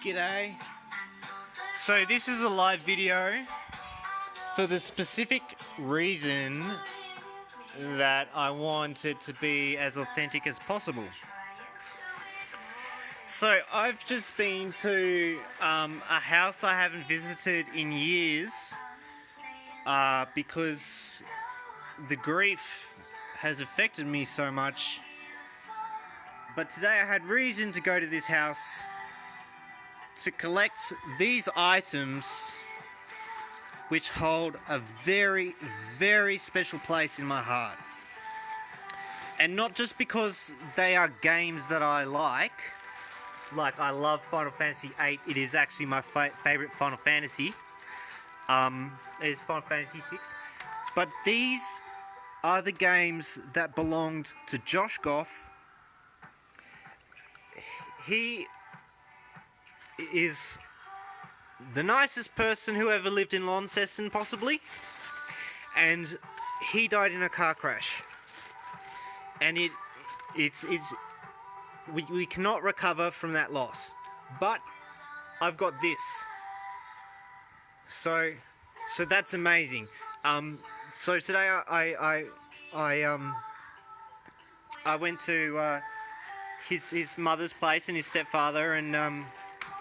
G'day. So this is a live video for the specific reason that I want it to be as authentic as possible. So I've just been to a house I haven't visited in years because the grief has affected me so much. But today I had reason to go to this house to collect these items which hold a very, very special place in my heart. And not just because they are games that I like I love Final Fantasy VIII. It is actually my favourite Final Fantasy. It is Final Fantasy VI. But these are the games that belonged to Josh Goff. He is the nicest person who ever lived in Launceston, possibly. And he died in a car crash. And we cannot recover from that loss. But I've got this. So that's amazing. So today I went to his mother's place and his stepfather, and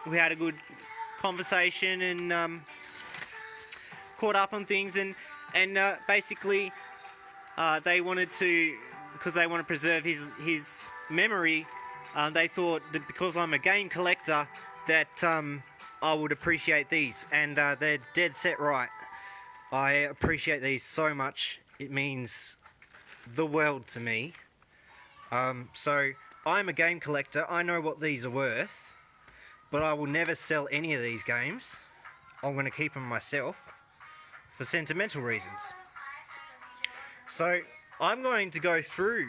we had a good conversation and caught up on things, and basically they wanted to, because they want to preserve his memory. They thought that because I'm a game collector that I would appreciate these, and they're dead set right. I appreciate these so much. It means the world to me. So I'm a game collector. I know what these are worth, but I will never sell any of these games. I'm going to keep them myself for sentimental reasons. So I'm going to go through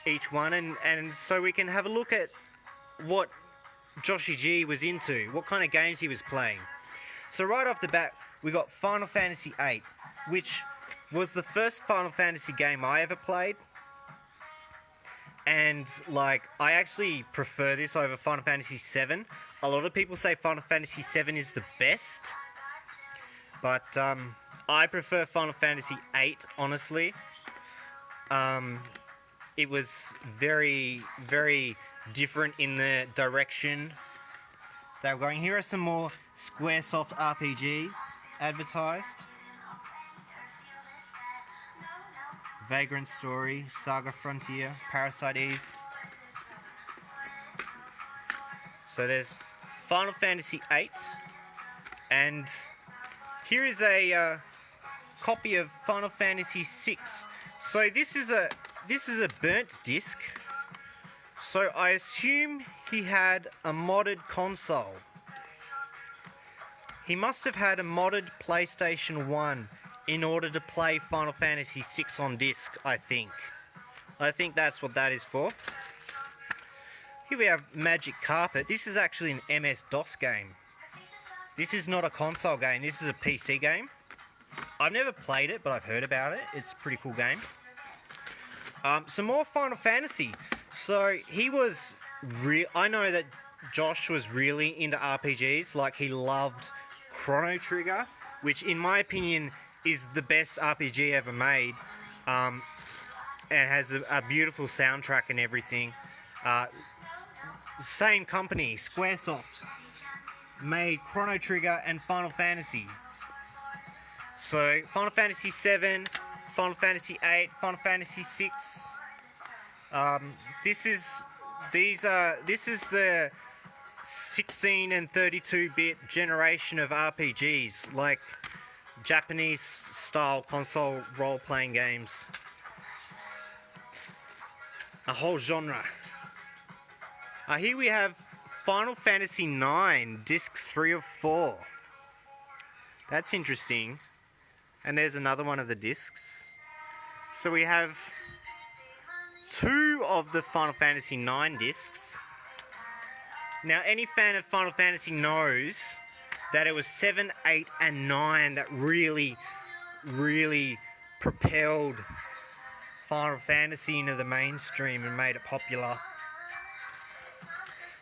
each one and so we can have a look at what Joshy G was into, what kind of games he was playing. So right off the bat, we got Final Fantasy VIII, which was the first Final Fantasy game I ever played. And I actually prefer this over Final Fantasy VII. A lot of people say Final Fantasy VII is the best, but I prefer Final Fantasy VIII, honestly. It was very, very different in the direction they were going. Here are some more Squaresoft RPGs advertised. Vagrant Story, Saga Frontier, Parasite Eve. So there's Final Fantasy VIII, and here is a copy of Final Fantasy VI. So this is a burnt disc. So I assume he had a modded console. He must have had a modded PlayStation 1 in order to play Final Fantasy VI on disc, I think. I think that's what that is for. Here we have Magic Carpet. This is actually an MS-DOS game. This is not a console game, this is a PC game. I've never played it, but I've heard about it. It's a pretty cool game. Some more Final Fantasy. So he was I know that Josh was really into RPGs. He loved Chrono Trigger, which in my opinion is the best RPG ever made, and has a beautiful soundtrack and everything. Same company, Squaresoft, made Chrono Trigger and Final Fantasy. So Final Fantasy VII, Final Fantasy VIII, Final Fantasy VI. This is the 16 and 32-bit generation of RPGs, like Japanese style console role-playing games. A whole genre. Here we have Final Fantasy IX, disc 3 of 4. That's interesting. And there's another one of the discs. So we have 2 of the Final Fantasy IX discs. Now, any fan of Final Fantasy knows that it was 7, 8, and 9 that really, really propelled Final Fantasy into the mainstream and made it popular.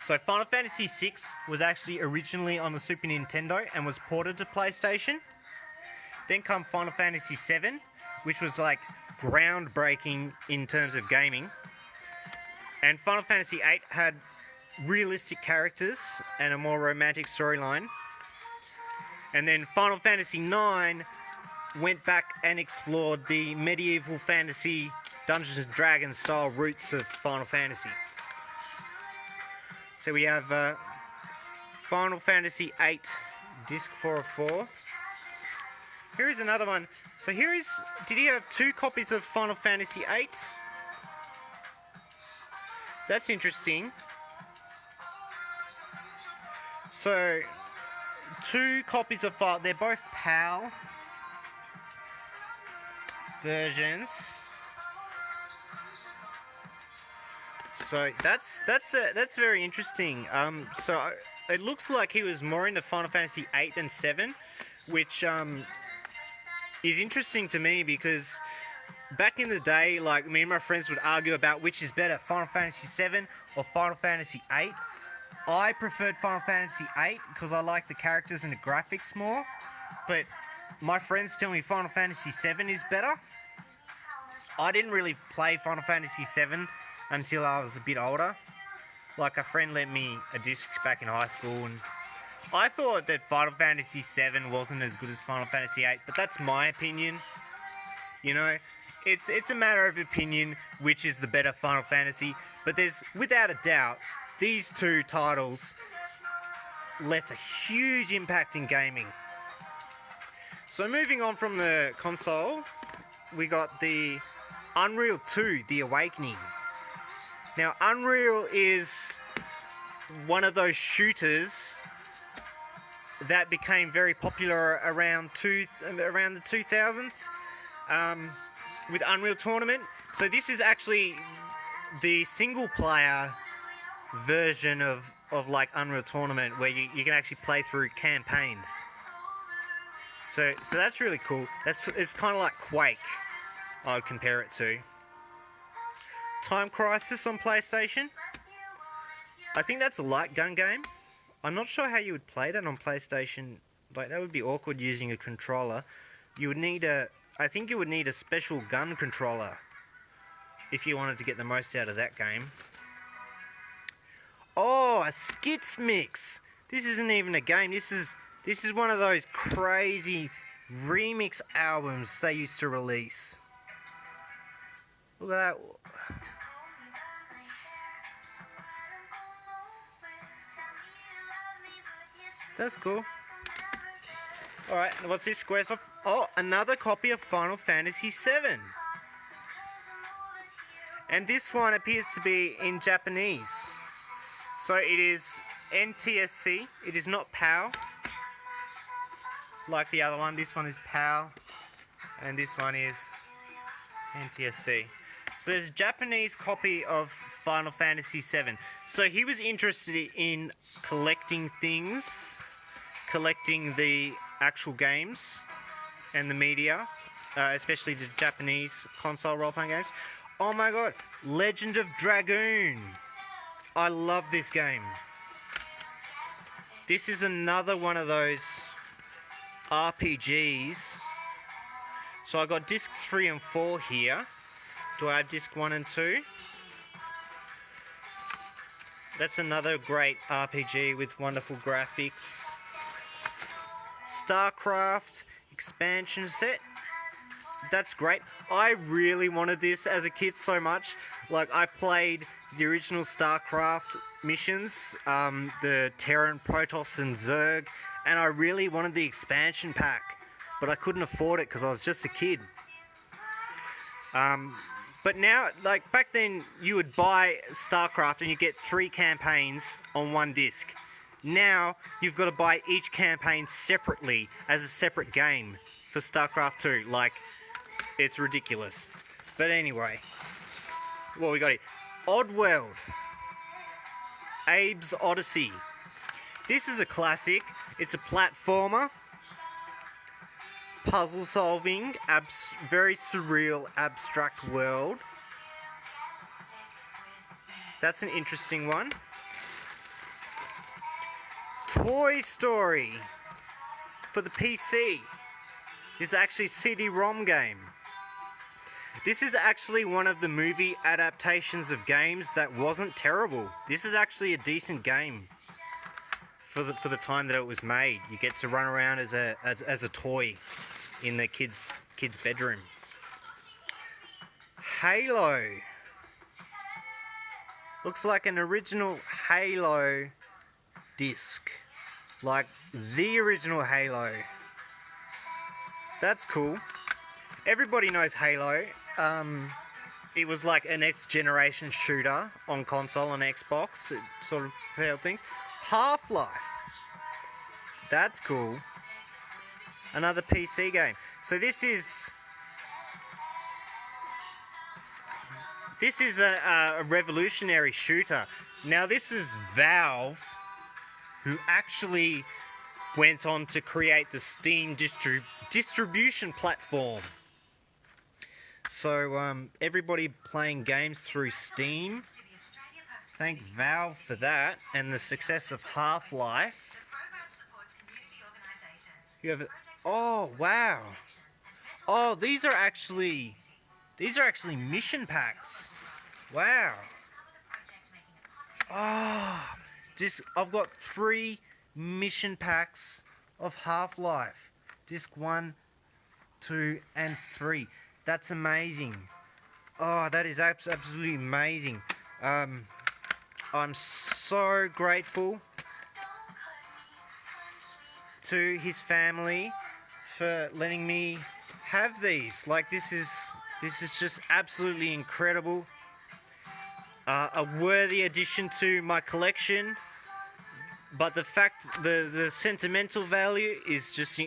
So Final Fantasy VI was actually originally on the Super Nintendo and was ported to PlayStation. Then come Final Fantasy VII, which was like groundbreaking in terms of gaming. And Final Fantasy VIII had realistic characters and a more romantic storyline. And then Final Fantasy IX went back and explored the medieval fantasy Dungeons and Dragons style roots of Final Fantasy. So we have Final Fantasy VIII Disc 404. Here is another one. So here is, did he have 2 copies of Final Fantasy VIII? That's interesting. So 2 copies of Final, they're both PAL versions. So that's very interesting. So it looks like he was more into Final Fantasy VIII than 7, which is interesting to me because back in the day, like me and my friends would argue about which is better, Final Fantasy VII or Final Fantasy VIII. I preferred Final Fantasy VIII because I like the characters and the graphics more, but my friends tell me Final Fantasy VII is better. I didn't really play Final Fantasy VII until I was a bit older. Like a friend lent me a disc back in high school and I thought that Final Fantasy VII wasn't as good as Final Fantasy VIII, but that's my opinion. You know, it's a matter of opinion which is the better Final Fantasy, but there's, without a doubt, these 2 titles left a huge impact in gaming. So moving on from the console, we got the Unreal 2, The Awakening. Now, Unreal is one of those shooters that became very popular around the 2000s with Unreal Tournament. So this is actually the single-player version of like Unreal Tournament where you can actually play through campaigns. So that's really cool. It's kind of like Quake, I would compare it to. Time Crisis on PlayStation. I think that's a light gun game. I'm not sure how you would play that on PlayStation. Like, that would be awkward using a controller. You would need I think you would need a special gun controller if you wanted to get the most out of that game. Oh, a Skits Mix. This isn't even a game. This is one of those crazy remix albums they used to release. Look at that. That's cool. Alright, what's this? Squares off. Oh, another copy of Final Fantasy VII. And this one appears to be in Japanese. So it is NTSC. It is not PAL. Like the other one. This one is PAL. And this one is NTSC. So there's a Japanese copy of Final Fantasy VII. So he was interested in collecting things, collecting the actual games and the media, especially the Japanese console role-playing games. Oh my god, Legend of Dragoon. I love this game. This is another one of those RPGs. So I got disc 3 and 4 here. Do I have disc 1 and 2? That's another great RPG with wonderful graphics. StarCraft expansion set. That's great. I really wanted this as a kid so much. Like, I played the original StarCraft missions, the Terran, Protoss and Zerg, and I really wanted the expansion pack, but I couldn't afford it because I was just a kid. But now, like back then, you would buy StarCraft and you get 3 campaigns on one disc. Now, you've got to buy each campaign separately as a separate game for StarCraft 2. Like, it's ridiculous. But anyway, what we got here? Oddworld. Abe's Odyssey. This is a classic. It's a platformer. Puzzle solving, very surreal, abstract world. That's an interesting one. Toy Story for the PC. This is actually a CD-ROM game. This is actually one of the movie adaptations of games that wasn't terrible. This is actually a decent game for the time that it was made. You get to run around as a toy in the kid's bedroom. Halo. Looks like an original Halo disc. Like the original Halo. That's cool. Everybody knows Halo. It was like a next generation shooter on console and Xbox. It sort of held things. Half-Life. That's cool. Another PC game. So this is a revolutionary shooter. Now this is Valve, who actually went on to create the Steam distribution platform. So everybody playing games through Steam, thank Valve for that, and the success of Half-Life. You have, oh wow, oh these are actually mission packs. Wow. Oh, I've got 3 mission packs of Half-Life. Disc 1, 2, and 3. That's amazing. Oh, that is absolutely amazing. I'm so grateful to his family for letting me have these. Like, this is just absolutely incredible. A worthy addition to my collection. But the fact, the sentimental value is just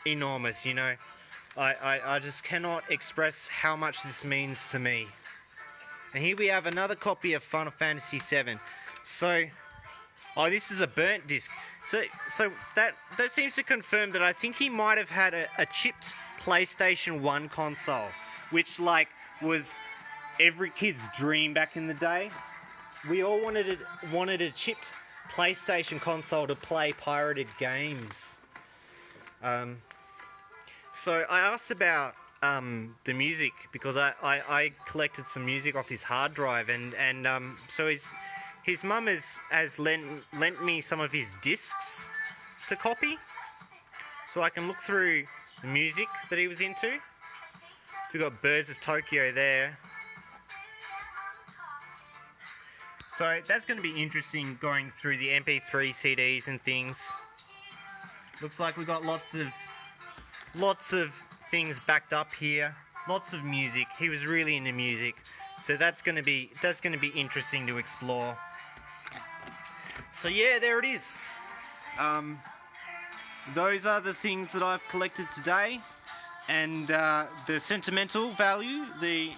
enormous, you know. I just cannot express how much this means to me. And here we have another copy of Final Fantasy VII. So, oh, this is a burnt disc. So that seems to confirm that I think he might have had a chipped PlayStation 1 console, which like was every kid's dream back in the day. We all wanted a chipped PlayStation console to play pirated games. So I asked about the music because I collected some music off his hard drive, and so his mum has lent me some of his discs to copy, so I can look through the music that he was into. We've got Birds of Tokyo there. So that's going to be interesting going through the MP3 CDs and things. Looks like we've got lots of things backed up here. Lots of music. He was really into music. So that's going to be interesting to explore. So yeah, there it is. Those are the things that I've collected today, and the sentimental value, the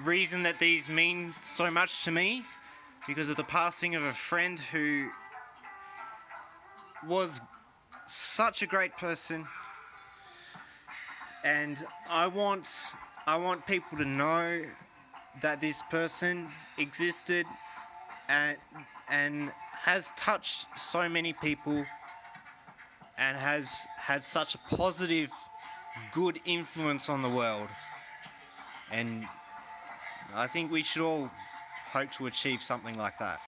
reason that these mean so much to me, because of the passing of a friend who was such a great person, and I want people to know that this person existed and has touched so many people and has had such a positive, good influence on the world. And I think we should all hope to achieve something like that.